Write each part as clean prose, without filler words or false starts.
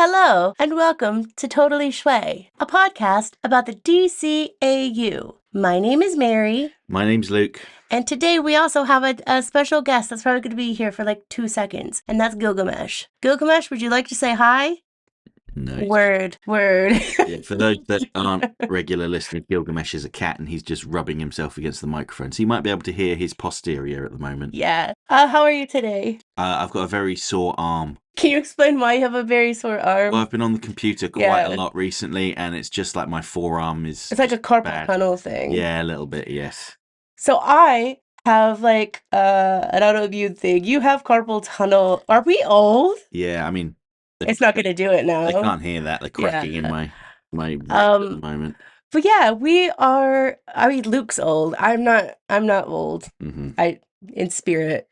Hello, and welcome to Totally Schway, a podcast about the DCAU. My name is Mary. My name's Luke. And today we also have a special guest that's probably going to be here for like 2 seconds, and that's Gilgamesh. Gilgamesh, would you like to say hi? No. Word. Yeah, for those that aren't regular listeners, Gilgamesh is a cat and he's just rubbing himself against the microphone. So you might be able to hear his posterior at the moment. Yeah. How are you today? I've got a very sore arm. Can you explain why you have a very sore arm? Well, I've been on the computer quite a lot recently and it's just like my forearm is... It's like a carpal bad. tunnel thing. Yeah, a little bit, yes. So I have like an autoimmune thing. You have carpal tunnel. Are we old? Yeah, I mean... It's not going to do it now. They can't hear that. They're cracking in my rib at the moment. But yeah, we are. I mean, Luke's old. I'm not old. Mm-hmm. In spirit.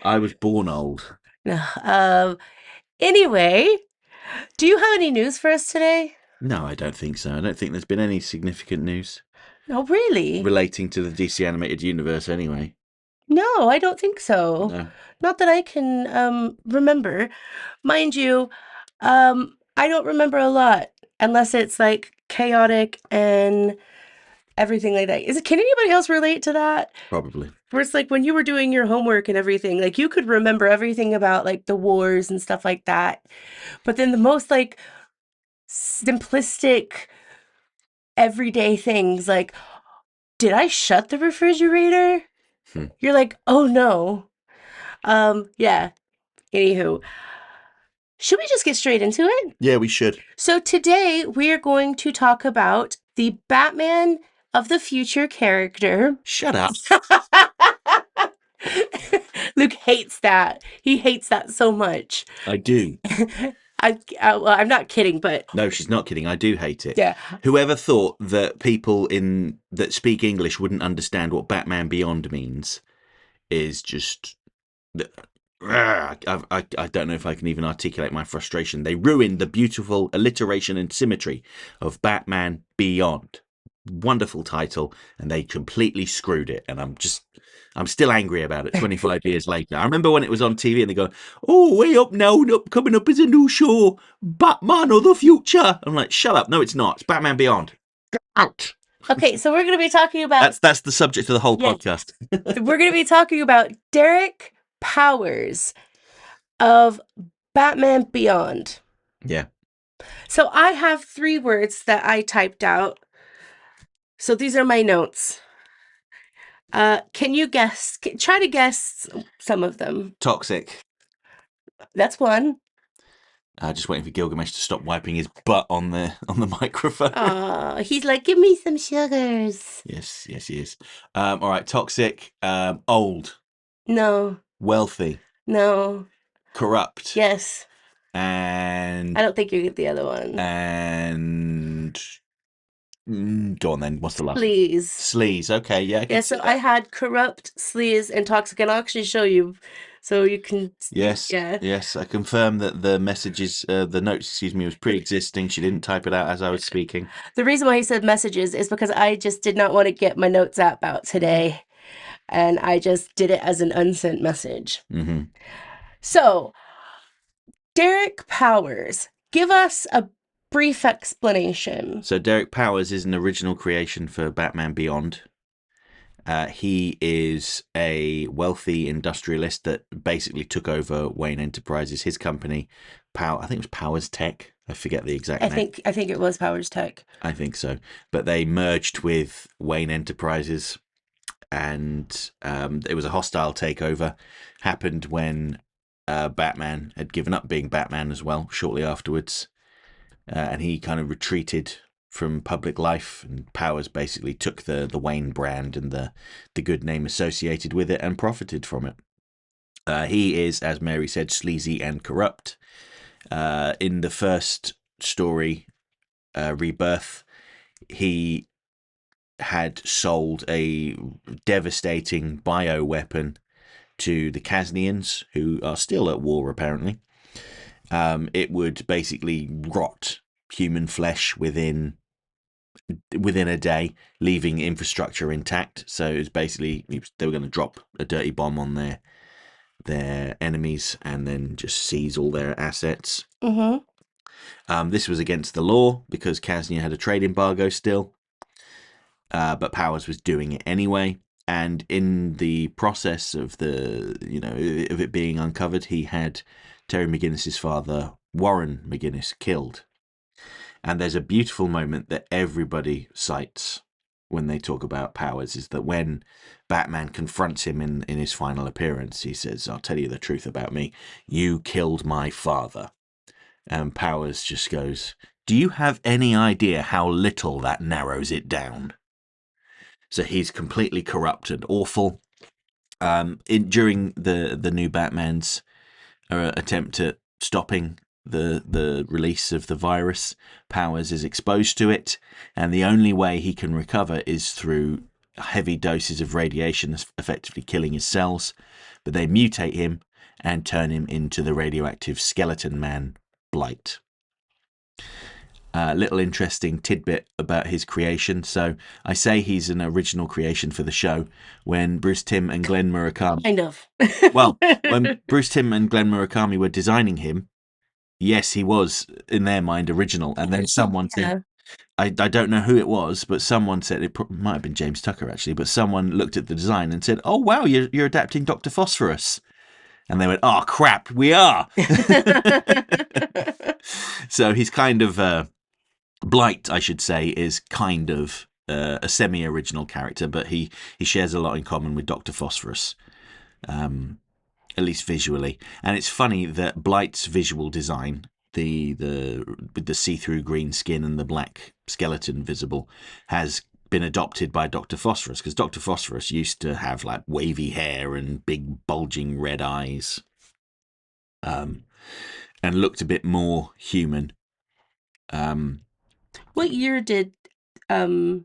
I was born old. Anyway, do you have any news for us today? No, I don't think so. I don't think there's been any significant news. No, really? Relating to the DC animated universe, anyway. No, I don't think so. No. Not that I can remember. Mind you, I don't remember a lot unless it's like chaotic and everything like that. Can anybody else relate to that? Probably. Where it's like when you were doing your homework and everything, like you could remember everything about like the wars and stuff like that. But then the most like simplistic everyday things like, did I shut the refrigerator? You're like, oh no. Yeah. Anywho, should we just get straight into it? Yeah, we should. So today we are going to talk about the Batman of the future character. Shut up. Luke hates that. He hates that so much. I do. Well, I'm not kidding, but... No, she's not kidding. I do hate it. Yeah. Whoever thought that people that speak English wouldn't understand what Batman Beyond means is just... I don't know if I can even articulate my frustration. They ruined the beautiful alliteration and symmetry of Batman Beyond. Wonderful title, and they completely screwed it. And I'm still angry about it 25 years later. I remember when it was on TV and they go, oh, way up now, coming up is a new show, Batman of the Future. I'm like, shut up. No, it's not. It's Batman Beyond. Get out. Okay, so we're going to be talking about... That's the subject of the whole podcast. We're going to be talking about Derek Powers of Batman Beyond. Yeah. So I have 3 words that I typed out. So these are my notes. Can you guess? Try to guess some of them. Toxic. That's one. Just waiting for Gilgamesh to stop wiping his butt on the microphone. He's like, give me some sugars. Yes, he is. All right, toxic. Old. No. Wealthy. No. Corrupt. Yes. And I don't think you get the other one. And go on then. What's the last? Sleaze. Okay, yeah. Yeah. So I had corrupt, sleaze, and toxic, and I'll actually show you, so you can. Yes. Yeah. Yes. I confirm that the messages, the notes, was pre-existing. She didn't type it out as I was speaking. The reason why he said messages is because I just did not want to get my notes app out today, and I just did it as an unsent message. Mm-hmm. So, Derek Powers, give us a brief explanation. So Derek Powers is an original creation for Batman Beyond. He is a wealthy industrialist that basically took over Wayne Enterprises, his company. I think it was Powers Tech. I forget the exact name. I think it was Powers Tech. I think so. But they merged with Wayne Enterprises, and it was a hostile takeover. Happened when Batman had given up being Batman as well shortly afterwards. And he kind of retreated from public life, and Powers basically took the Wayne brand and the good name associated with it and profited from it. He is, as Mary said, sleazy and corrupt. In the first story, Rebirth, he had sold a devastating bioweapon to the Kasnians, who are still at war apparently. It would basically rot human flesh within a day, leaving infrastructure intact. So it was basically they were going to drop a dirty bomb on their enemies and then just seize all their assets. Mm-hmm. This was against the law because Kasnia had a trade embargo still, but Powers was doing it anyway. And in the process of of it being uncovered, he had Terry McGinnis's father, Warren McGinnis, killed. And there's a beautiful moment that everybody cites when they talk about Powers, is that when Batman confronts him in his final appearance, he says, "I'll tell you the truth about me. You killed my father." And Powers just goes, "Do you have any idea how little that narrows it down?" So he's completely corrupt and awful. During the new Batman's attempt at stopping the release of the virus, Powers is exposed to it, and the only way he can recover is through heavy doses of radiation, effectively killing his cells. But they mutate him and turn him into the radioactive skeleton man, Blight. Little interesting tidbit about his creation. So I say he's an original creation for the show. When Bruce Timm and Glenn Murakami, Kind of. well, when Bruce Timm and Glenn Murakami were designing him, yes, he was in their mind original. And then someone said, I don't know who it was, but someone said, it might have been James Tucker actually, but someone looked at the design and said, "Oh wow, you're adapting Dr. Phosphorus." And they went, "Oh crap, we are." So he's kind of Blight, I should say, is kind of a semi-original character, but he shares a lot in common with Dr. Phosphorus, at least visually. And it's funny that Blight's visual design, with the see-through green skin and the black skeleton visible, has been adopted by Dr. Phosphorus, because Dr. Phosphorus used to have like wavy hair and big bulging red eyes, and looked a bit more human. What year did Dr.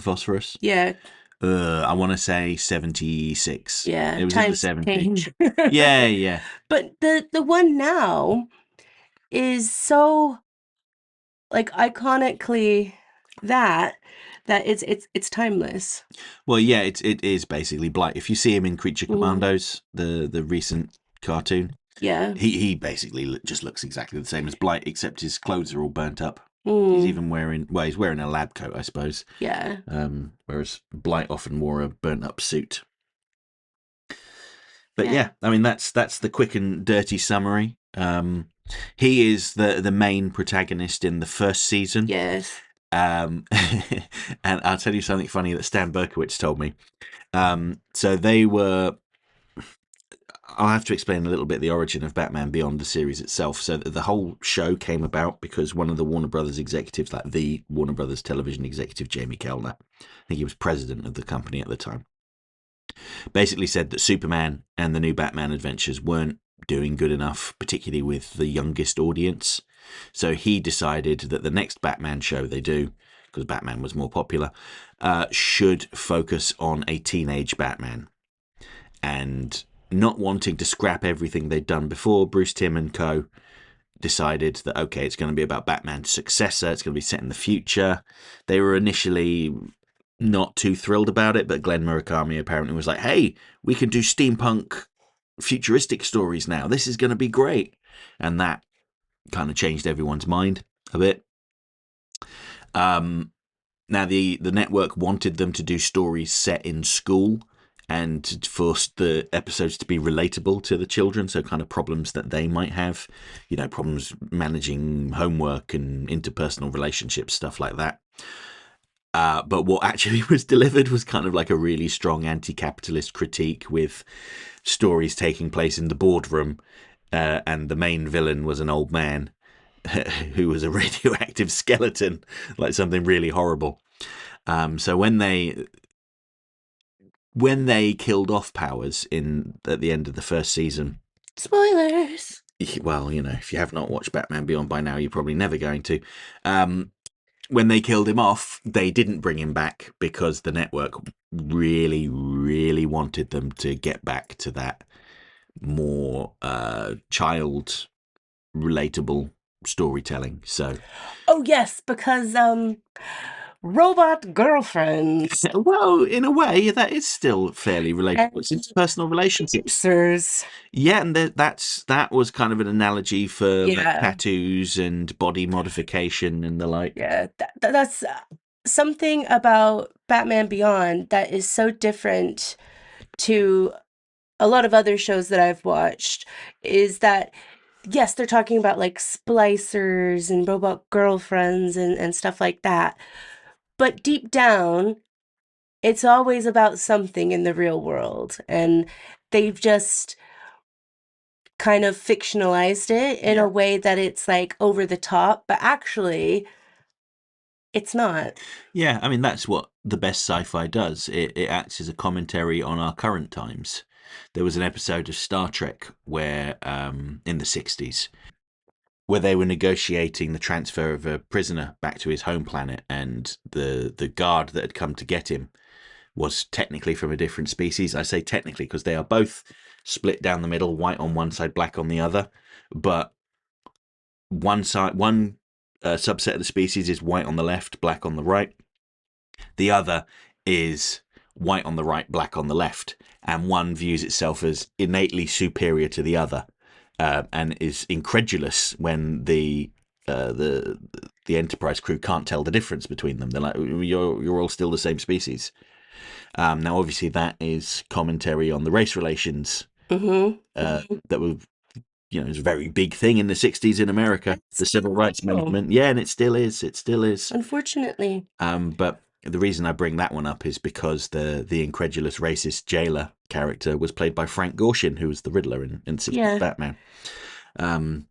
Phosphorus? Yeah. I want to say 76. Yeah. It was Times in the 70s. change. Yeah. But the one now is so like iconically that it's timeless. Well, yeah, it is basically Blight. If you see him in Creature Commandos, the recent cartoon, yeah, he basically just looks exactly the same as Blight, except his clothes are all burnt up. He's even he's wearing a lab coat, I suppose. Yeah. Whereas Blight often wore a burnt up suit. But yeah, I mean that's the quick and dirty summary. He is the main protagonist in the first season. Yes. And I'll tell you something funny that Stan Berkowitz told me. So they were. I'll have to explain a little bit the origin of Batman Beyond the series itself. So the whole show came about because one of the Warner Brothers executives, like the Warner Brothers television executive, Jamie Kellner, I think he was president of the company at the time, basically said that Superman and the new Batman adventures weren't doing good enough, particularly with the youngest audience. So he decided that the next Batman show they do, because Batman was more popular, should focus on a teenage Batman. And not wanting to scrap everything they'd done before, Bruce Timm and co. decided that, okay, it's going to be about Batman's successor, it's going to be set in the future. They were initially not too thrilled about it, but Glenn Murakami apparently was like, "Hey, we can do steampunk futuristic stories now. This is going to be great." And that kind of changed everyone's mind a bit. Now, the network wanted them to do stories set in school and for the episodes to be relatable to the children, so kind of problems that they might have, problems managing homework and interpersonal relationships, stuff like that. But what actually was delivered was kind of like a really strong anti-capitalist critique, with stories taking place in the boardroom, and the main villain was an old man who was a radioactive skeleton, like something really horrible. So when they killed off Powers at the end of the first season, spoilers. Well, if you have not watched Batman Beyond by now, you're probably never going to. When they killed him off, they didn't bring him back because the network really, really wanted them to get back to that more child relatable storytelling. So, oh yes, because robot girlfriends Well, in a way, that is still fairly relatable. and It's interpersonal relationships. producers. Yeah, and that was kind of an analogy for like Yeah, tattoos and body modification and the like. yeah. That's something about Batman Beyond that is so different to a lot of other shows that I've watched is that yes, they're talking about like splicers and robot girlfriends and stuff like that. But deep down, it's always about something in the real world. And they've just kind of fictionalized it in a way that it's like over the top, but actually, it's not. Yeah, I mean that's what the best sci-fi does. It acts as a commentary on our current times. There was an episode of Star Trek where, in the '60s, where they were negotiating the transfer of a prisoner back to his home planet, and the guard that had come to get him was technically from a different species. I say technically because they are both split down the middle, white on one side, black on the other. But one subset of the species is white on the left, black on the right. The other is white on the right, black on the left, and one views itself as innately superior to the other, and is incredulous when the the Enterprise crew can't tell the difference between them. They're like, "You're all still the same species." Now, obviously, that is commentary on the race relations Mm-hmm. that were, it was a very big thing in the '60s in America, the civil rights Oh, movement. Yeah, and it still is. It still is. unfortunately. But the reason I bring that one up is because the incredulous racist jailer character was played by Frank Gorshin, who was the Riddler in '60s Yeah. Batman. Um,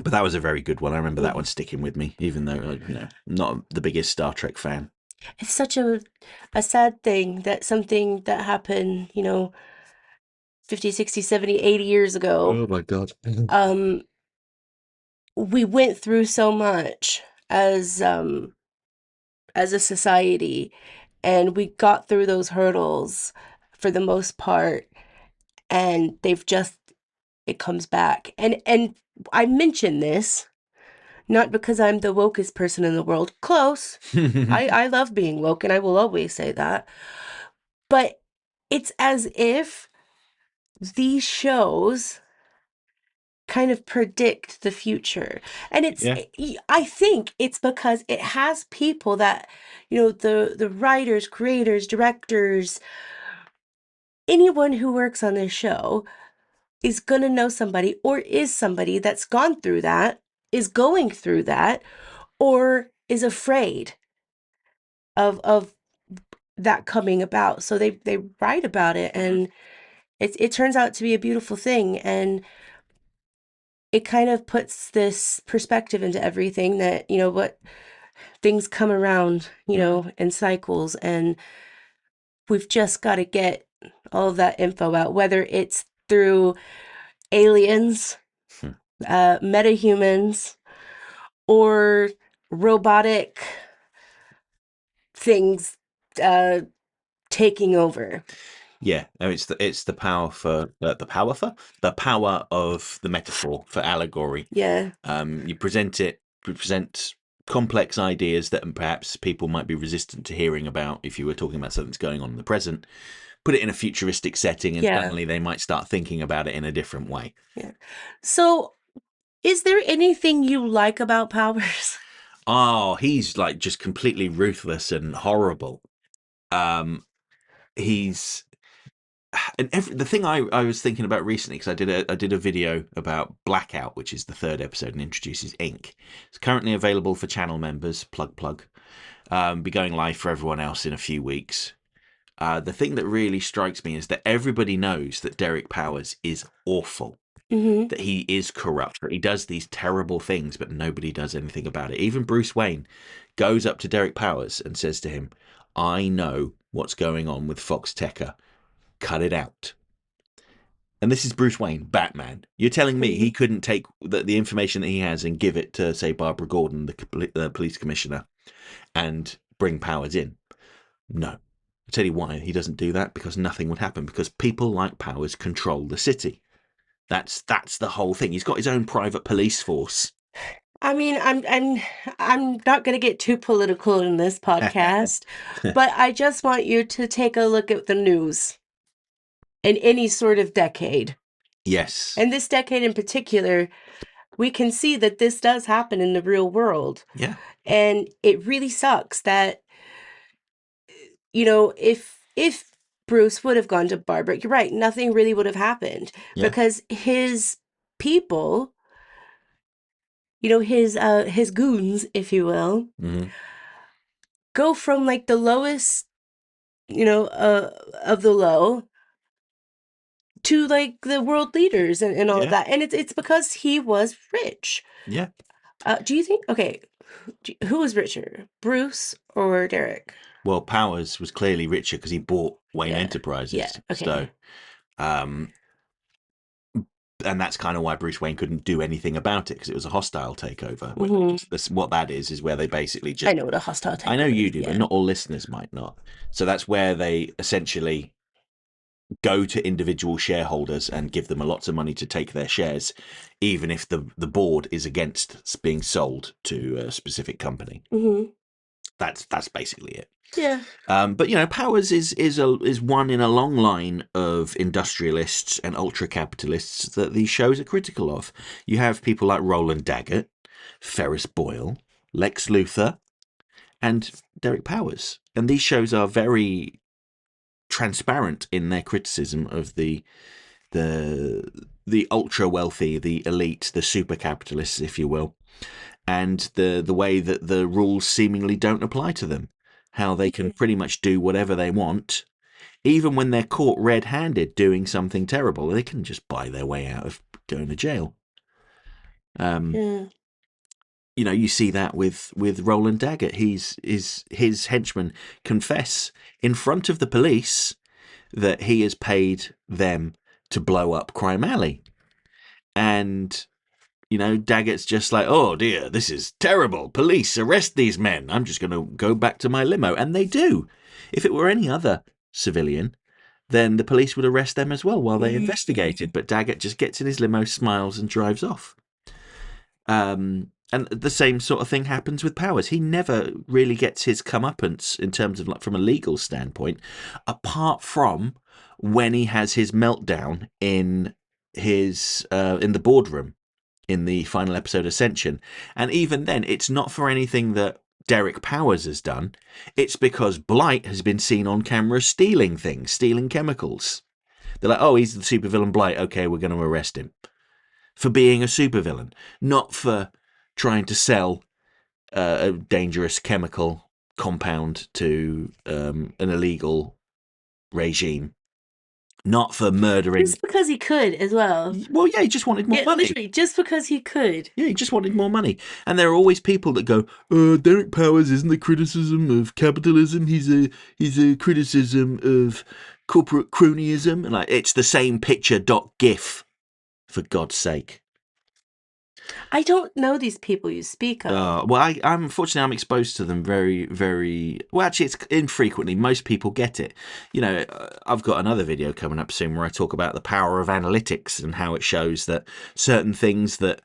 but that was a very good one. I remember that Mhm. one sticking with me, even though not the biggest Star Trek fan. It's such a sad thing that something that happened, 50, 60, 70, 80 years ago, Oh my god. um, we went through so much as a society and we got through those hurdles for the most part and it comes back. And I mention this not because I'm the wokest person in the world. Close. I love being woke and I will always say that. But it's as if these shows kind of predict the future. And Yeah. I think it's because it has people that, the writers, creators, directors, anyone who works on this show is going to know somebody or is somebody that's gone through that, is going through that, or is afraid of that coming about. So they write about it and it turns out to be a beautiful thing and it kind of puts this perspective into everything that, what things come around, in cycles and we've just got to get all of that info out, whether it's through aliens, metahumans, or robotic things uh, taking over. Yeah, no, it's the power for the power of the metaphor for allegory. Yeah, You present complex ideas that perhaps people might be resistant to hearing about if you were talking about something that's going on in the present. Put it in a futuristic setting, and yeah, suddenly they might start thinking about it in a different way. yeah. So, is there anything you like about Powers? Oh, he's like just completely ruthless and horrible. Um, he's the thing I was thinking about recently because I did a video about Blackout, which is the third episode and introduces ink. It's currently available for channel members. Plug. Be going live for everyone else in a few weeks. The thing that really strikes me is that everybody knows that Derek Powers is awful, Mm-hmm. that he is corrupt, that he does these terrible things, but nobody does anything about it. Even Bruce Wayne goes up to Derek Powers and says to him, "I know what's going on with Fox Tekker. Cut it out." And this is Bruce Wayne, Batman. You're telling me he Mm-hmm. couldn't take the information that he has and give it to, say, Barbara Gordon, the police commissioner, and bring Powers in? No. I'll tell you why he doesn't do that, because nothing would happen, because people like Powers control the city. That's the whole thing. He's got his own private police force. I mean, I'm not going to get too political in this podcast, but I just want you to take a look at the news in any sort of decade. Yes. And this decade in particular, we can see that this does happen in the real world. Yeah. And it really sucks that, if Bruce would have gone to Barbara, you're right, nothing really would have happened Yeah. because his people, his goons, if you will, Hmm. go from like the lowest, of the low to like the world leaders and all of Yeah. that. And it's because he was rich. Yeah. Do you think, okay, who was richer, Bruce or Derek? Well, Powers was clearly richer because he bought Wayne Yeah. Yeah. Enterprises. So, Okay. um, and that's kind of why Bruce Wayne couldn't do anything about it because it was a hostile takeover. What that is where they basically just. I know what a hostile I know takeover you is. do, but Yeah. not all listeners might not. So that's where they essentially go to individual shareholders and give them lots of money to take their shares, even if the board is against being sold to a specific company. Mm-hmm. That's basically it. Yeah. But Powers is one in a long line of industrialists and ultra capitalists that these shows are critical of. You have people like Roland Daggett, Ferris Boyle, Lex Luthor, and Derek Powers, and these shows are very transparent in their criticism of the ultra wealthy, the elite, the super capitalists, if you will, and the way that the rules seemingly don't apply to them. How they can pretty much do whatever they want, even when they're caught red-handed doing something terrible. They can just buy their way out of going to jail. Yeah. You see that with Roland Daggett. His henchmen confess in front of the police that he has paid them to blow up Crime Alley. And, Daggett's just like, oh dear, this is terrible. Police, arrest these men. I'm just going to go back to my limo. And they do. If it were any other civilian, then the police would arrest them as well while they investigated. But Daggett just gets in his limo, smiles, and drives off. And the same sort of thing happens with Powers. He never really gets his comeuppance in terms of like from a legal standpoint, apart from when he has his meltdown in in the boardroom in the final episode Ascension. And even then, it's not for anything that Derek Powers has done. It's because Blight has been seen on camera stealing things, stealing chemicals. They're like, oh, he's the supervillain Blight. Okay, we're going to arrest him for being a supervillain, not for trying to sell a dangerous chemical compound to an illegal regime, not for murdering. Just because he could as well. Well, yeah, he just wanted more money. Literally, just because he could. Yeah, he just wanted more money. And there are always people that go, Derek Powers isn't a criticism of capitalism. He's a criticism of corporate cronyism. And like, it's the same picture .gif, for God's sake. I don't know these people you speak of. Well, I'm unfortunately I'm exposed to them very, very well. Actually, it's infrequently. Most people get it. I've got another video coming up soon where I talk about the power of analytics and how it shows that certain things that.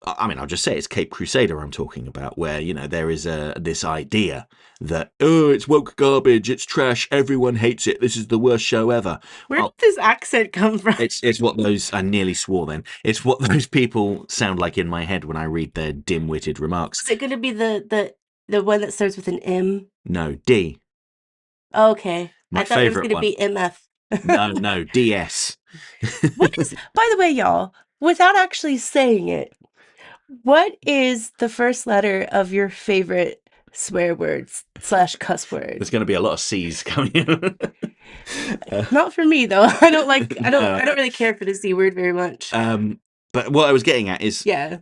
I mean, I'll just say it's Cape Crusader I'm talking about, where there is this idea that it's woke garbage, it's trash, everyone hates it, this is the worst show ever. Where did this accent come from? It's what those, I nearly swore then, it's what those people sound like in my head when I read their dim-witted remarks. Is it going to be the one that starts with an M? No, D. Okay. My I thought it was favourite going to be MF. No, DS. What is, by the way, y'all, without actually saying it, what is the first letter of your favorite swear words / cuss word? There's going to be a lot of C's coming in. Not for me though. I don't really care for the C word very much. But what I was getting at is, yeah,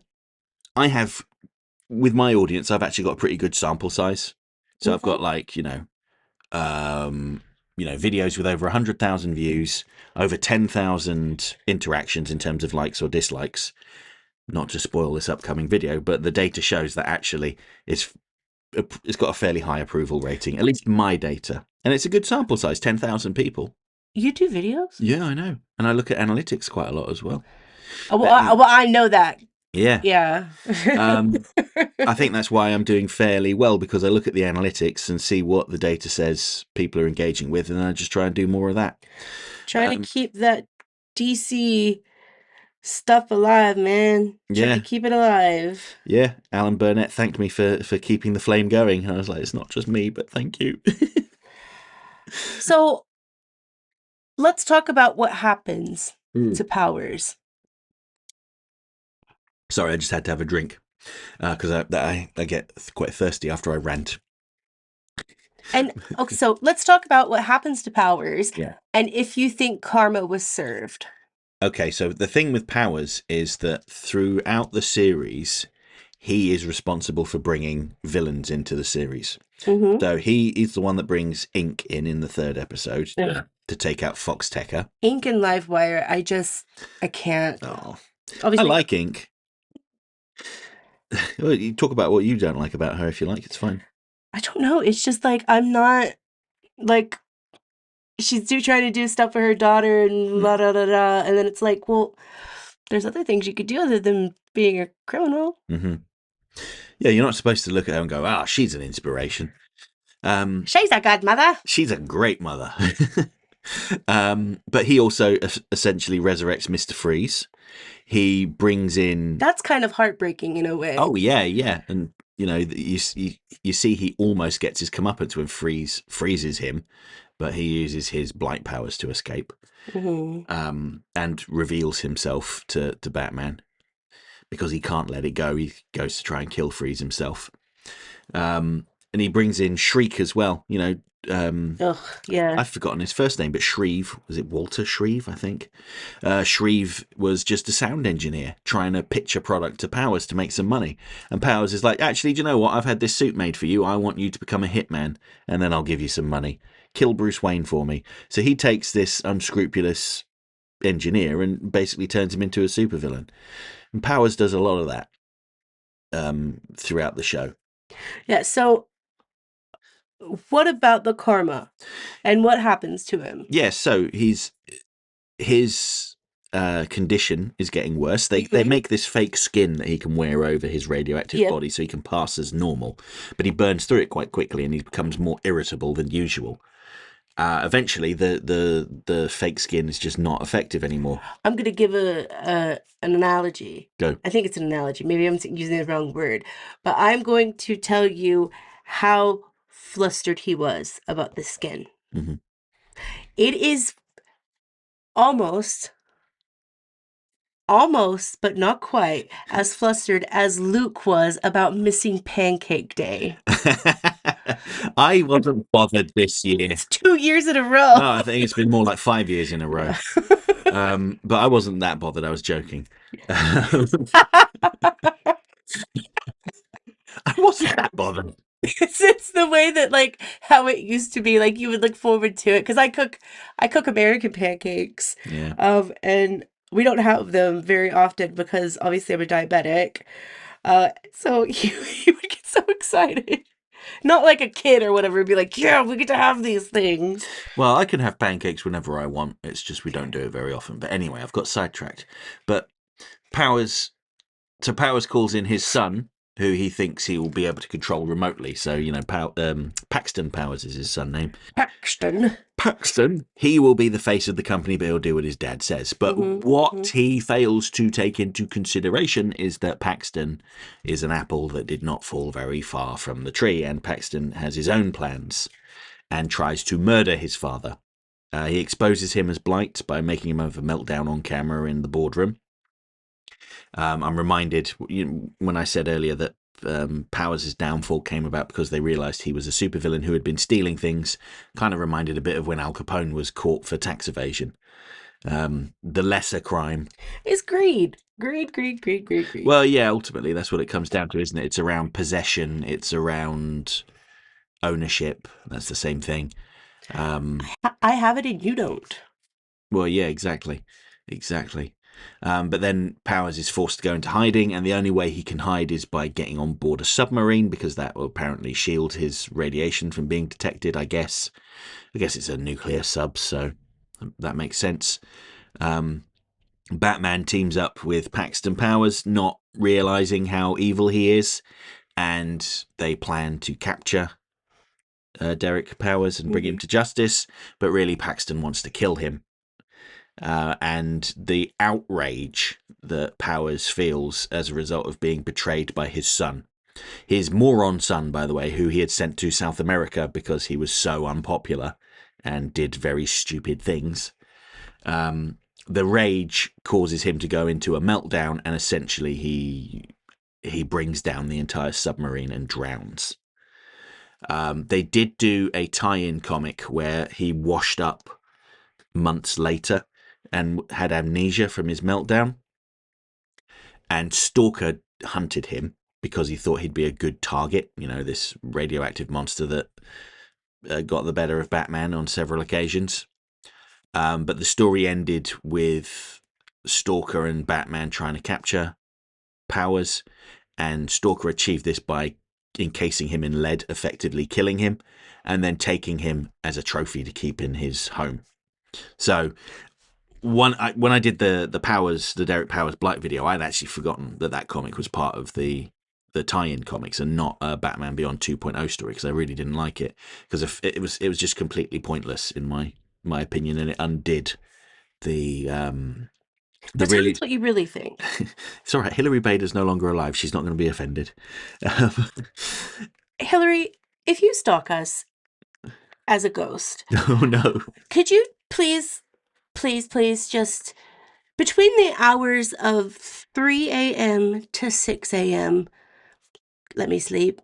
I have, with my audience, I've actually got a pretty good sample size. So I've got like videos with over 100,000 views, over 10,000 interactions in terms of likes or dislikes. Not to spoil this upcoming video, but the data shows that actually it's got a fairly high approval rating, at least my data. And it's a good sample size, 10,000 people. You do videos? Yeah, I know. And I look at analytics quite a lot as well. Well, I know that Yeah. Yeah. Um, I think that's why I'm doing fairly well, because I look at the analytics and see what the data says people are engaging with, and I just try and do more of that. Trying to keep that DC stuff alive, man. Trying to Yeah, keep it alive. yeah. Alan Burnett thanked me for keeping the flame going, and I was like, it's not just me, but thank you. So let's talk about what happens Mm. to Powers. Sorry, I just had to have a drink because I get quite thirsty after I rant. And okay, so let's talk about what happens to Powers Yeah. and if you think karma was served. Okay, so the thing with Powers is that throughout the series, he is responsible for bringing villains into the series. Mm-hmm. So he is the one that brings Ink in the third episode to take out Fox Tekker. Ink and Livewire, I can't. Oh, I Obviously, like Ink. Well, you talk about what you don't like about her if you like. It's fine. I don't know. It's just like I'm not like she's trying to do stuff for her daughter and la da da da, and then it's like, well, there's other things you could do other than being a criminal. Mm-hmm. Yeah, you're not supposed to look at her and go, "Ah, she's an inspiration." She's a godmother. She's a great mother. But he also essentially resurrects Mr. Freeze. He brings in. That's kind of heartbreaking in a way. Oh yeah, yeah, and you know you see he almost gets his comeuppance when Freeze freezes him, but he uses his blight powers to escape, and reveals himself to Batman because he can't let it go. He goes to try and kill Freeze himself, and he brings in Shriek as well. You know. Ugh, yeah. I've forgotten his first name, but Shreve, was it Walter Shreve, I think? Shreve was just a sound engineer trying to pitch a product to Powers to make some money. And Powers is like, actually, do you know what? I've had this suit made for you. I want you to become a hitman, and then I'll give you some money. Kill Bruce Wayne for me. So he takes this unscrupulous engineer and basically turns him into a supervillain. And Powers does a lot of that throughout the show. Yeah, so what about the karma and what happens to him? Yeah, so his condition is getting worse. They make this fake skin that he can wear over his radioactive body so he can pass as normal, but he burns through it quite quickly and he becomes more irritable than usual. Eventually, the fake skin is just not effective anymore. I'm gonna give an analogy. Go. I think it's an analogy. Maybe I'm using the wrong word, but I'm going to tell you how flustered he was about the skin. Mm-hmm. It is almost, but not quite, as flustered as Luke was about missing Pancake Day. I wasn't bothered this year. It's 2 years in a row. No, I think it's been more like 5 years in a row. But I wasn't that bothered. I was joking. I wasn't that bothered. It's the way that like how it used to be. Like you would look forward to it because I cook American pancakes. Yeah. And we don't have them very often because obviously I'm a diabetic. So you would get so excited. Not like a kid or whatever, be like, yeah, we get to have these things. Well, I can have pancakes whenever I want. It's just we don't do it very often. But anyway, I've got sidetracked. But Powers calls in his son, who he thinks he will be able to control remotely. So, you know, Paxton Powers is his son name. Paxton. He will be the face of the company, but he'll do what his dad says. But what he fails to take into consideration is that Paxton is an apple that did not fall very far from the tree, and Paxton has his own plans and tries to murder his father. He exposes him as blight by making him have a meltdown on camera in the boardroom. I'm reminded when I said earlier that Powers' downfall came about because they realised he was a supervillain who had been stealing things. Kind of reminded a bit of when Al Capone was caught for tax evasion. The lesser crime is greed. Greed. Well, yeah, ultimately that's what it comes down to, isn't it? It's around possession. It's around ownership. That's the same thing. I have it and you don't. Well, yeah, exactly. But then Powers is forced to go into hiding, and the only way he can hide is by getting on board a submarine, because that will apparently shield his radiation from being detected, I guess. I guess it's a nuclear sub, so that makes sense. Batman teams up with Paxton Powers, not realizing how evil he is, and they plan to capture Derek Powers and bring him to justice. But really, Paxton wants to kill him. And the outrage that Powers feels as a result of being betrayed by his son. His moron son, by the way, who he had sent to South America because he was so unpopular and did very stupid things. The rage causes him to go into a meltdown, and essentially he brings down the entire submarine and drowns. They did do a tie-in comic where he washed up months later and had amnesia from his meltdown, and Stalker hunted him because he thought he'd be a good target, this radioactive monster that got the better of Batman on several occasions. But the story ended with Stalker and Batman trying to capture Powers, and Stalker achieved this by encasing him in lead, effectively killing him, and then taking him as a trophy to keep in his home. So when I did the Derek Powers Blight video, I'd actually forgotten that comic was part of the tie-in comics and not a Batman Beyond 2.0 story, because I really didn't like it, because it was just completely pointless in my opinion, and it undid the Tell us what you really think. It's all right. Hilary Bader's no longer alive. She's not going to be offended. Hilary, if you stalk us as a ghost, oh no, could you please just between the hours of 3 a.m. to 6 a.m. let me sleep.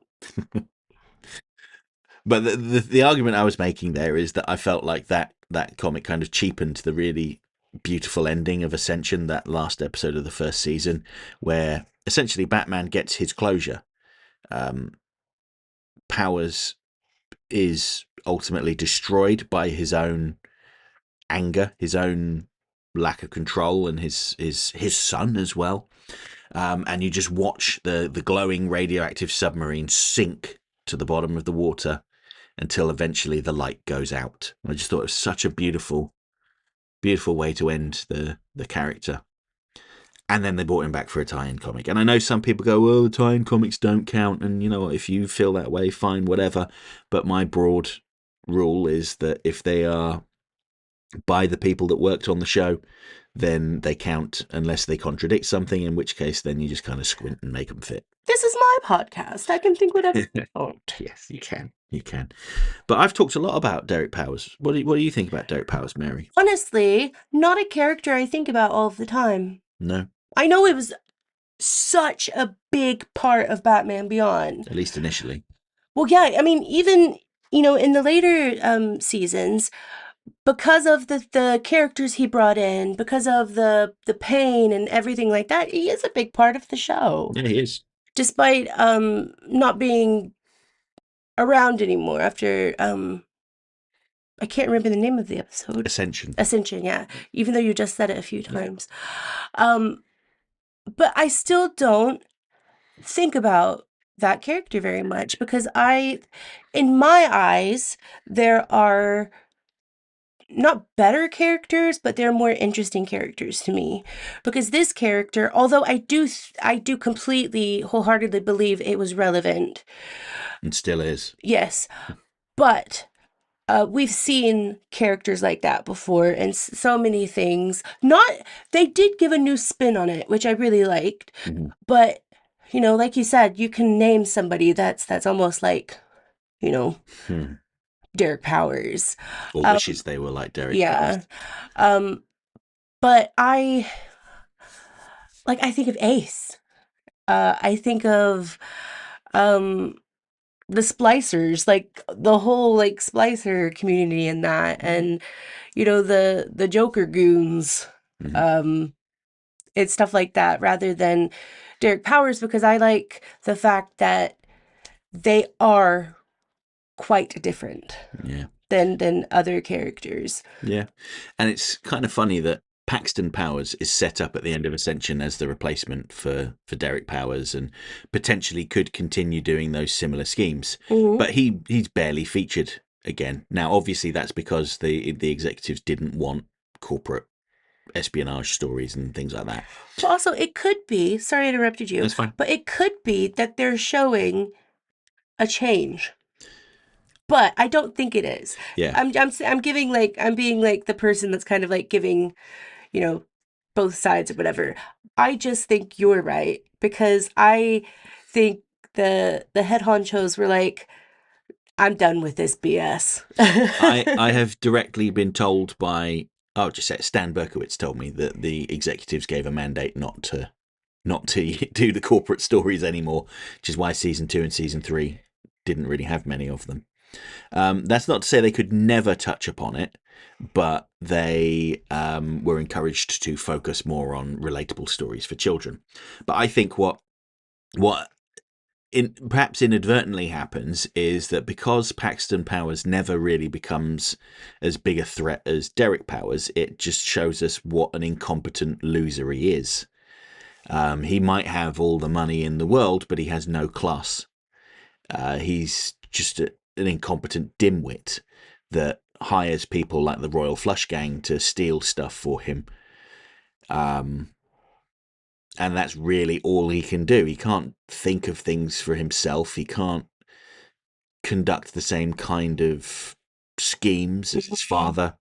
But the argument I was making there is that I felt like that comic kind of cheapened the really beautiful ending of Ascension, that last episode of the first season, where essentially Batman gets his closure. Powers is ultimately destroyed by his own anger, his own lack of control, and his son as well. And you just watch the glowing radioactive submarine sink to the bottom of the water until eventually the light goes out. I just thought it was such a beautiful way to end the character. And then they brought him back for a tie-in comic. And I know some people go, well, the tie-in comics don't count, and if you feel that way, fine, whatever. But my broad rule is that if they are by the people that worked on the show, then they count, unless they contradict something, in which case then you just kind of squint and make them fit. This is my podcast. I can think whatever I want. Yes, you can. You can. But I've talked a lot about Derek Powers. What do you think about Derek Powers, Mary? Honestly, not a character I think about all of the time. No. I know it was such a big part of Batman Beyond. At least initially. Well, yeah, I mean, even, in the later seasons, because of the characters he brought in, because of the pain and everything like that, he is a big part of the show. Yeah, he is. Despite not being around anymore after I can't remember the name of the episode. Ascension, yeah. Even though you just said it a few times. But I still don't think about that character very much, because in my eyes, there are not better characters, but they're more interesting characters to me. Because this character, although I do completely, wholeheartedly believe it was relevant. And still is. Yes. But we've seen characters like that before, and so many things. They did give a new spin on it, which I really liked. Mm-hmm. But, like you said, you can name somebody that's almost like, Derek Powers. Or wishes they were like Derek Powers. Yeah. But I think of Ace. I think of the splicers, like the whole like splicer community in that, and the Joker goons. Mm-hmm. It's stuff like that rather than Derek Powers, because I like the fact that they are quite different. Yeah. Than other characters. Yeah. And it's kind of funny that Paxton Powers is set up at the end of Ascension as the replacement for Derek Powers, and potentially could continue doing those similar schemes. Mm-hmm. But he's barely featured again. Now, obviously, that's because the executives didn't want corporate espionage stories and things like that. Well, also, it could be, sorry I interrupted you, That's fine. but it could be that they're showing a change. But I don't think it is. Yeah. I'm giving like, I'm being like the person that's kind of like giving, you know, both sides or whatever. I just think you're right because I think the head honchos were like, I'm done with this BS. I have directly been told by, I'll just say Stan Berkowitz told me that the executives gave a mandate not to do the corporate stories anymore, which is why season 2 and season 3 didn't really have many of them. That's not to say they could never touch upon it, but they were encouraged to focus more on relatable stories for children. But I think what perhaps inadvertently happens is that because Paxton Powers never really becomes as big a threat as Derek Powers, it just shows us what an incompetent loser he is. He might have all the money in the world, but he has no class. He's just an incompetent dimwit that hires people like the Royal Flush Gang to steal stuff for him. And that's really all he can do. He can't think of things for himself. He can't conduct the same kind of schemes as his father.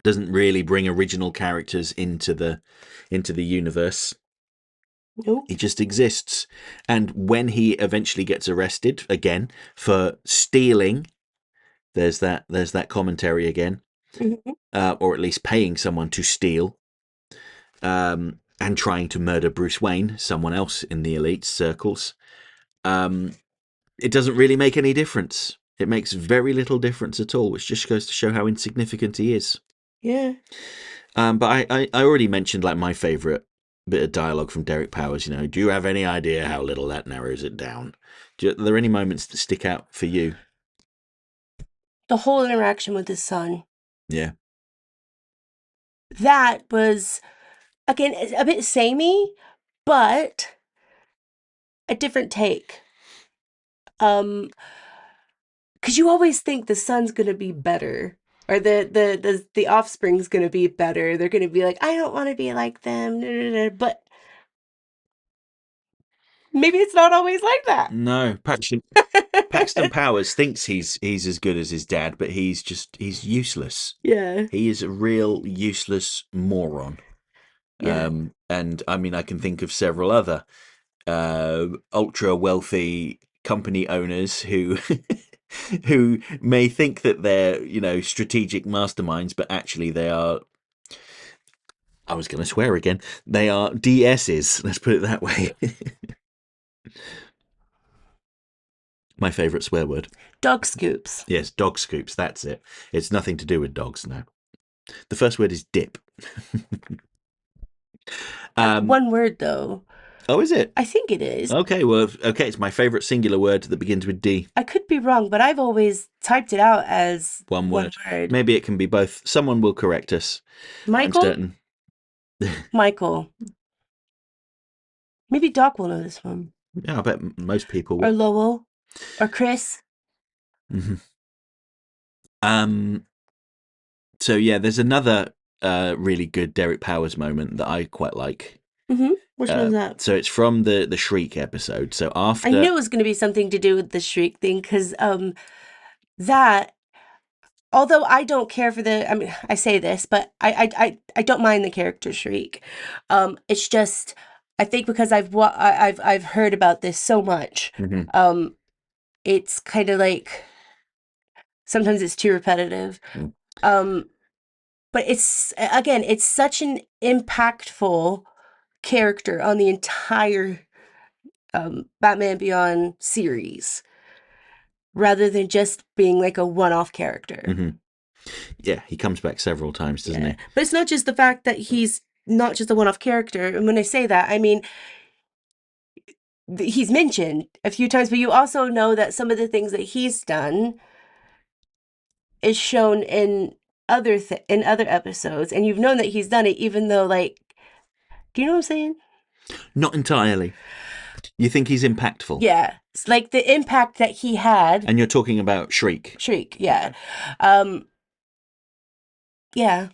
Doesn't really bring original characters into the universe. Nope. He just exists. And when he eventually gets arrested again for stealing, there's that commentary again, or at least paying someone to steal, and trying to murder Bruce Wayne, someone else in the elite circles. It doesn't really make any difference. It makes very little difference at all, which just goes to show how insignificant he is. Yeah. But I already mentioned like my favourite bit of dialogue from Derek Powers. You know, do you have any idea how little that narrows it down? Are there any moments that stick out for you? The whole interaction with his son. Yeah. That was, again, a bit samey, but a different take. Because you always think the son's gonna be better, or the offspring's gonna be better. They're gonna be like, I don't want to be like them, but maybe it's not always like that. No, Paxton Powers thinks he's as good as his dad, but he's useless. Yeah. He is a real useless moron. Yeah. And I mean, I can think of several other ultra wealthy company owners who who may think that they're, you know, strategic masterminds, but actually they are, I was going to swear again, they are DSs, let's put it that way. My favourite swear word. Dog scoops. Yes, dog scoops, that's it. It's nothing to do with dogs, no. The first word is dip. One word, though. Oh, is it? I think it is. Okay, well, okay, it's my favourite singular word that begins with D. I could be wrong, but I've always typed it out as One word. One word. Maybe it can be both. Someone will correct us. Michael? I'm certain. Michael. Maybe Doc will know this one. Yeah, I bet most people will. Or Lowell. Or Chris. Mm-hmm. So yeah, there's another really good Derek Powers moment that I quite like. Mm-hmm. Which one is that? So it's from the Shriek episode. So after, I knew it was going to be something to do with the Shriek thing, because that, although I don't care for the, I mean, I say this, but I don't mind the character Shriek. It's just, I think because I've heard about this so much, mm-hmm. It's kind of like sometimes it's too repetitive. But it's, again, it's such an impactful character on the entire Batman Beyond series, rather than just being like a one-off character. Mm-hmm. Yeah, he comes back several times, doesn't he? But it's not just the fact that he's not just a one-off character. And when I say that, I mean, he's mentioned a few times, but you also know that some of the things that he's done is shown in other episodes, and you've known that he's done it, even though, like, do you know what I'm saying? Not entirely. You think he's impactful? Yeah, it's like the impact that he had. And you're talking about Shriek. Shriek, yeah. Yeah.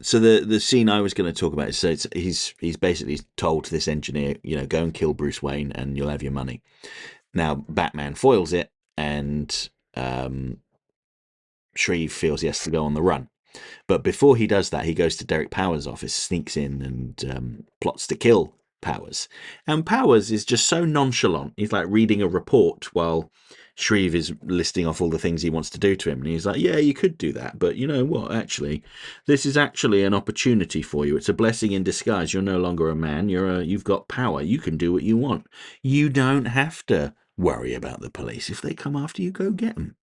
So the scene I was going to talk about is, so he's basically told to this engineer, go and kill Bruce Wayne and you'll have your money. Now Batman foils it, and Shreve feels he has to go on the run. But before he does that, he goes to Derek Powers' office, sneaks in, and plots to kill Powers. And Powers is just so nonchalant. He's like reading a report while Shreve is listing off all the things he wants to do to him. And he's like, yeah, you could do that. But you know what? Actually, this is actually an opportunity for you. It's a blessing in disguise. You're no longer a man. You've got power. You can do what you want. You don't have to worry about the police. If they come after you, go get them.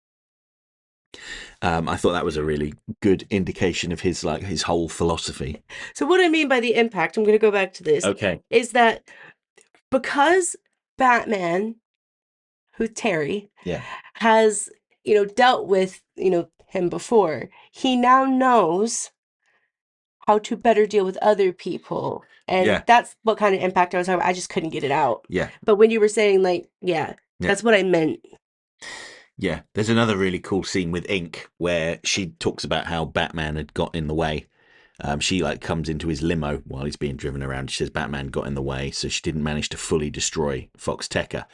I thought that was a really good indication of his whole philosophy. So what I mean by the impact, I'm going to go back to this, Okay. is that because Batman, who's Terry, Yeah. has, dealt with, him before, he now knows how to better deal with other people. And Yeah. that's what kind of impact I was talking about. I just couldn't get it out. Yeah. But when you were saying, that's what I meant. Yeah. There's another really cool scene with Ink where she talks about how Batman had got in the way. She comes into his limo while he's being driven around. She says Batman got in the way, so she didn't manage to fully destroy Fox Tekker.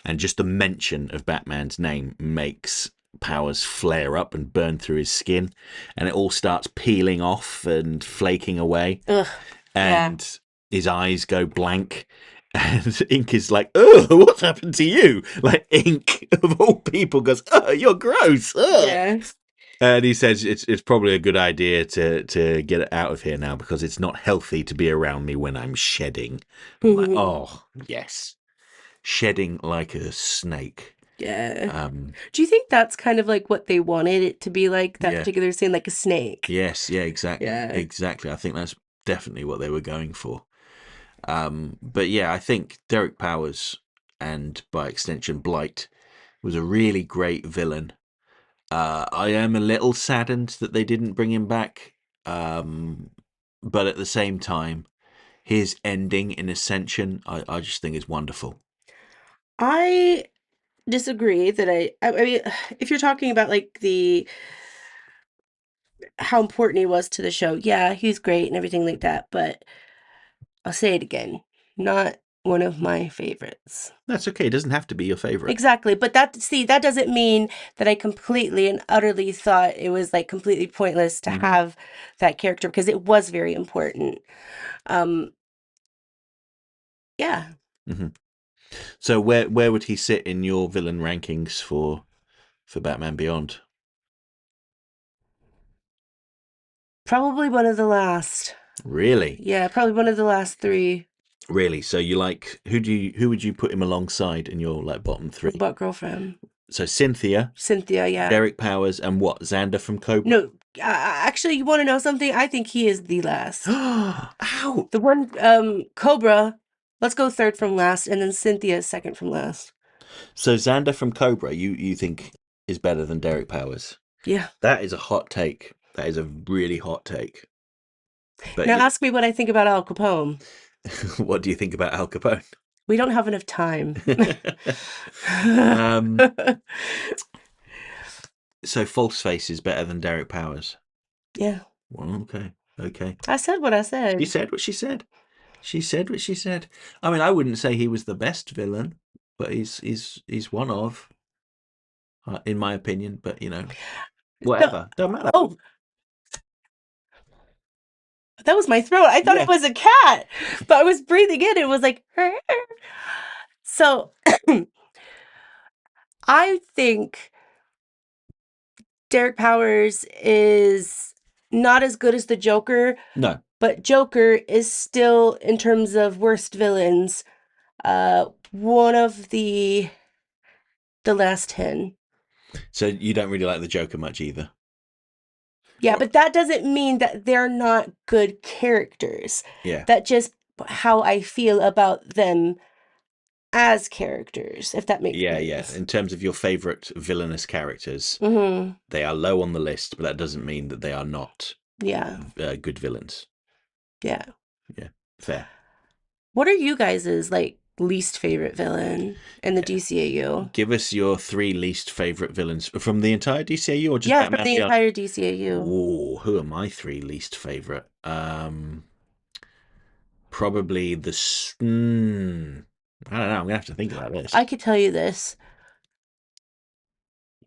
And just the mention of Batman's name makes Powers flare up and burn through his skin, and it all starts peeling off and flaking away. Ugh, and his eyes go blank. And Ink is like, oh, what's happened to you? Like, Ink, of all people, goes, oh, you're gross. Ugh. Yeah. And he says it's probably a good idea to get it out of here now because it's not healthy to be around me when I'm shedding. I'm like, oh, yes. Shedding like a snake. Yeah. Do you think that's kind of like what they wanted it to be like, that particular scene, like a snake? Yes, yeah, exactly. Yeah. Exactly. I think that's definitely what they were going for. But yeah, I think Derek Powers, and by extension Blight, was a really great villain. I am a little saddened that they didn't bring him back, but at the same time, his ending in Ascension, I just think is wonderful. I disagree that I mean, if you're talking about how important he was to the show, yeah, he's great and everything like that, but I'll say it again, not one of my favorites. That's okay. It doesn't have to be your favorite. Exactly. But that doesn't mean that I completely and utterly thought it was completely pointless to have that character, because it was very important. Yeah. Mm-hmm. So where would he sit in your villain rankings for Batman Beyond? Probably one of the last. Really? Yeah, probably one of the last three. Really? So you who would you put him alongside in your bottom three? Robot Girlfriend. So Cynthia, yeah. Derek Powers, and what? Xander from Cobra? No, actually, you want to know something? I think he is the last. Ow! The one, Cobra, let's go third from last, and then Cynthia is second from last. So Xander from Cobra, you think is better than Derek Powers? Yeah. That is a hot take. That is a really hot take. But now ask me what I think about Al Capone. What do you think about Al Capone? We don't have enough time. So Falseface is better than Derek Powers? Yeah. Well, okay. I said what I said. She said what she said. She said what she said. I mean, I wouldn't say he was the best villain, but he's one of, in my opinion. But whatever, don't matter. Oh, that was my throat. I thought it was a cat, but I was breathing in. It was like, so I think Derek Powers is not as good as the Joker. No. But Joker is still, in terms of worst villains, one of the last 10. So you don't really like the Joker much either? Yeah, but that doesn't mean that they're not good characters. Yeah. That's just how I feel about them as characters, if that makes sense. Yeah. In terms of your favorite villainous characters, they are low on the list, but that doesn't mean that they are not good villains. Yeah. Yeah, fair. What are you guys' least favorite villain in the DCAU. Give us your 3 least favorite villains from the entire DCAU or just Yeah, from Batman the Beyond? entire DCAU. Ooh, who are my 3 least favorite? Probably the. I don't know. I'm gonna have to think about this. I could tell you this.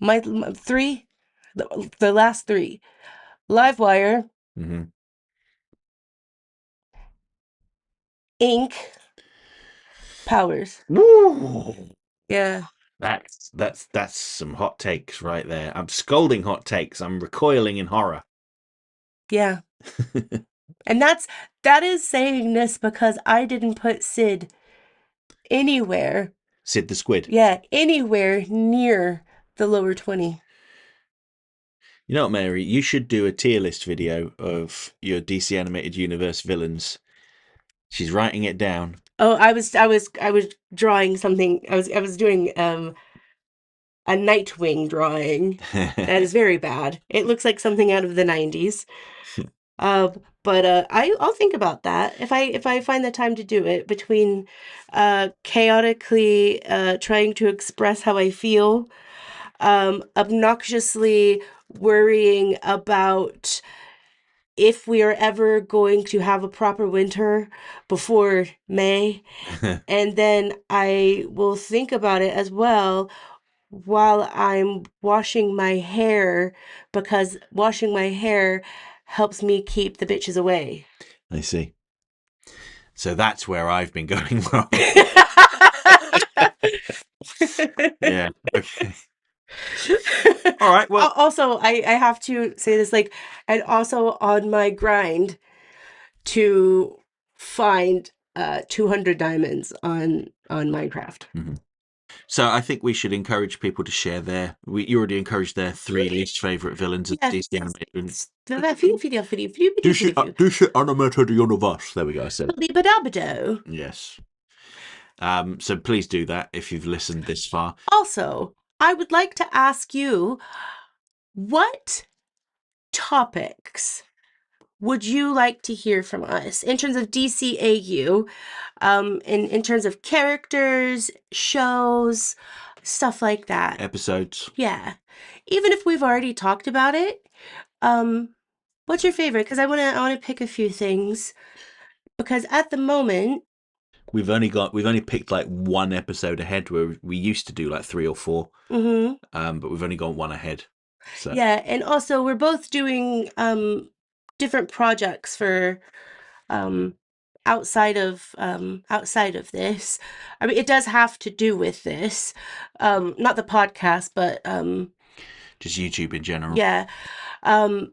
My three, the last three: Livewire, Mm-hmm. Ink, Powers. Woo! Yeah, That's some hot takes right there. I'm scolding hot takes. I'm recoiling in horror. yeah. And that is saying this because I didn't put Sid anywhere. Sid the Squid. Yeah, anywhere near the lower 20. You know what, Mary? You should do a tier list video of your DC Animated Universe villains. She's writing it down. Oh, I was drawing something. I was doing a Nightwing drawing. That is very bad. It looks like something out of the 90s. But I'll think about that if I find the time to do it between chaotically trying to express how I feel, obnoxiously worrying about if we are ever going to have a proper winter before May. And then I will think about it as well while I'm washing my hair, because washing my hair helps me keep the bitches away. I see. So that's where I've been going wrong. Yeah. Okay. All right. Well. Also, I have to say this, like, and also on my grind to find 200 diamonds on Minecraft. Mhm. So I think we should encourage people to share you already encouraged their 3 least favorite villains of Yes. DC Animated. Video. DC Animated Universe. There we go. I said it. Badabado. Yes. So please do that if you've listened this far. Also, I would like to ask you, what topics would you like to hear from us in terms of DCAU, in terms of characters, shows, stuff like that? Episodes. Yeah. Even if we've already talked about it, what's your favorite? Because I wanna pick a few things. Because at the moment, We've only picked like 1 episode ahead where we used to do like 3 or 4. But we've only gone 1 ahead. So yeah, and also we're both doing different projects for um outside of this. I mean, it does have to do with this. Not the podcast, but just YouTube in general. yeah. Um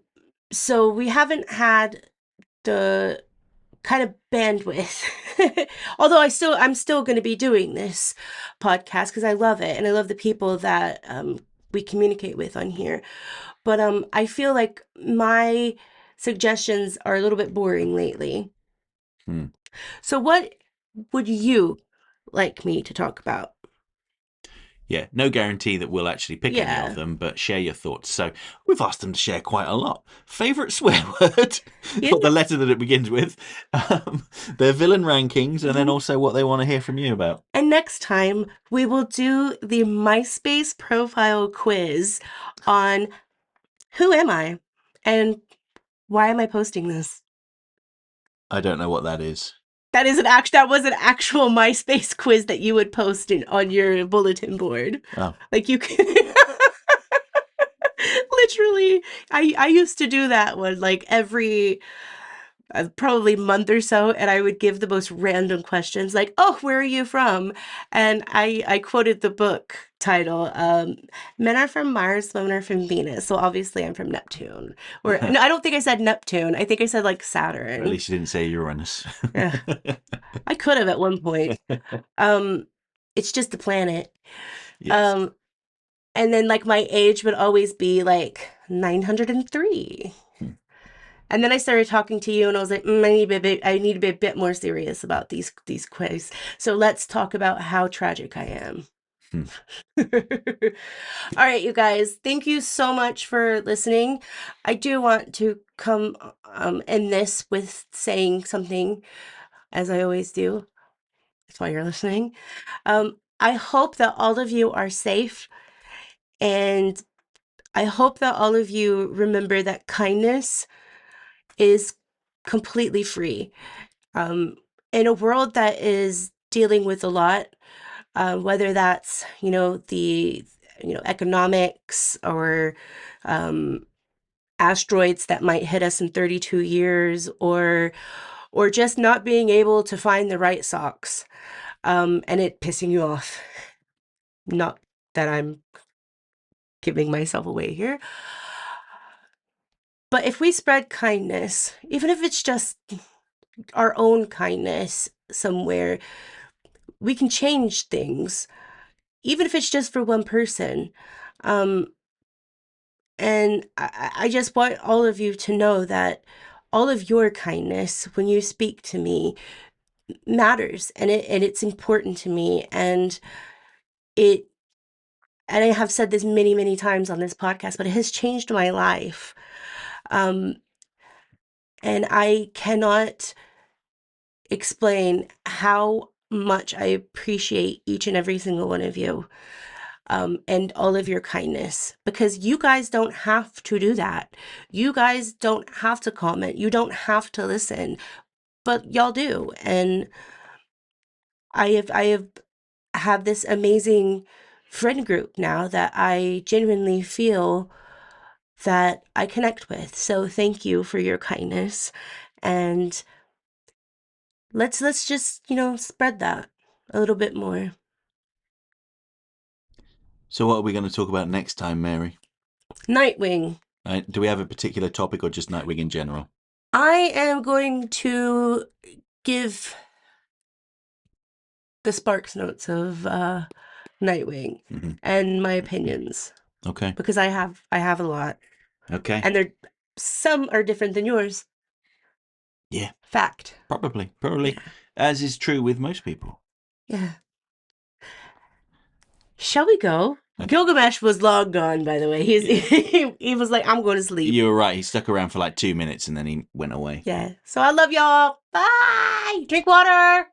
so we haven't had the kind of bandwidth. Although I'm still going to be doing this podcast because I love it and I love the people that we communicate with on here. But I feel like my suggestions are a little bit boring lately. So what would you like me to talk about? Yeah, no guarantee that we'll actually pick any of them, but share your thoughts. So we've asked them to share quite a lot. Favorite swear word, or the letter that it begins with, their villain rankings, and then also what they want to hear from you about. And next time we will do the MySpace profile quiz on who am I and why am I posting this? I don't know what that is. That was an actual MySpace quiz that you would post on your bulletin board. Oh. Like you can literally, I used to do that one like every probably month or so, and I would give the most random questions like, "Oh, where are you from?" And I quoted the book title, "Men are from Mars, women are from Venus." So obviously I'm from Neptune. Or no, I don't think I said Neptune. I think I said like Saturn. At least you didn't say Uranus. Yeah. I could have at one point. It's just a planet. Yes. And then like my age would always be like 903. And then I started talking to you, and I was like, I need to be a bit more serious about these quiz. So let's talk about how tragic I am. All right, you guys, thank you so much for listening. I do want to come end this with saying something, as I always do. That's why you're listening. I hope that all of you are safe, and I hope that all of you remember that kindness is completely free. In a world that is dealing with a lot, whether that's, the, economics or asteroids that might hit us in 32 years, or just not being able to find the right socks, and it pissing you off. Not that I'm giving myself away here. But if we spread kindness, even if it's just our own kindness somewhere, we can change things, even if it's just for one person. Um, and I just want all of you to know that all of your kindness when you speak to me matters, and it's important to me, it and I have said this many, many times on this podcast, but it has changed my life. And I cannot explain how much I appreciate each and every single one of you, and all of your kindness, because you guys don't have to do that. You guys don't have to comment. You don't have to listen, but y'all do. And I have this amazing friend group now that I genuinely feel that I connect with. So thank you for your kindness, and let's just, spread that a little bit more. So what are we going to talk about next time, Mary? Nightwing. Do we have a particular topic or just Nightwing in general? I am going to give the Sparks notes of Nightwing and my opinions. Okay. Because I have a lot. Okay. And some are different than yours. Yeah. Fact. Probably. Yeah. As is true with most people. Yeah. Shall we go? Okay. Gilgamesh was long gone, by the way. He was like, I'm going to sleep. You were right. He stuck around for like 2 minutes and then he went away. Yeah. So I love y'all. Bye. Drink water.